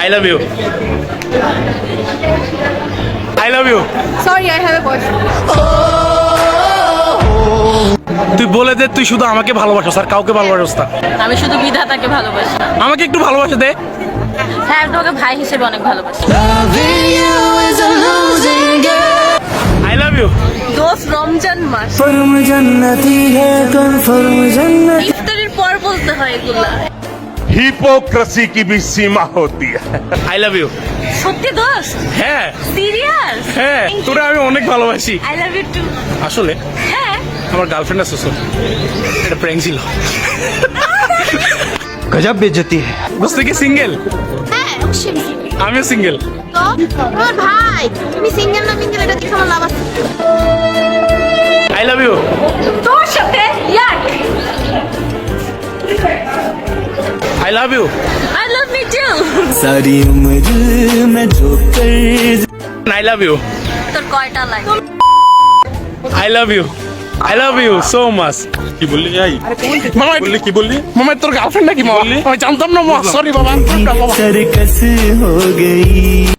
I love you. I love you. Sorry, I have a boyfriend. তুই বলে দে তুই শুধু আমাকে ভালোবাসো আর কাউকে ভালোবাসোস না। আমি শুধু বিধাতাকে ভালোবাসি। আমাকে একটু ভালোবাসা দে। হ্যাঁ, আমি তোমাকে ভাই হিসেবে অনেক ভালোবাসি। I love you. দোস্ত রমজান মাস, फर्म जन्नती है कन्फर्म जन्नत ইফতারের পর বলতে হয় এগুলা। हिपोक्रेसी की भी सीमा होती है। I love you. সত্যি দোস্ত? হ্যাঁ সিরিয়াস? হ্যাঁ তোরা আমি অনেক ভালোবাসি। I love you too. আসলে হ্যাঁ। আমার গার্লফ্রেন্ড আছে তো এটা প্র্যাঙ্ক ছিল। गजब बेइज्जती है বুঝতে কি সিঙ্গেল? হ্যাঁ, অবশ্যই। আমিও সিঙ্গেল। তো আমার ভাই, তুমি সিঙ্গেল না মিঙ্গেল এটা দেখে আমার লাভ আছে। I love you. তোর সাথে ইয়ার। I love you. I love me two. सारी उम्र मैं जो कर I love you. তোর কয়টা লাগে? I love you. I love you so much. কি বললি যাই? মামা বললি কি বললি? মামা তোর গার্লফ্রেন্ড নাকি মামা? আমি জানতাম না মামা, সরি বাবা। सर्कस हो गई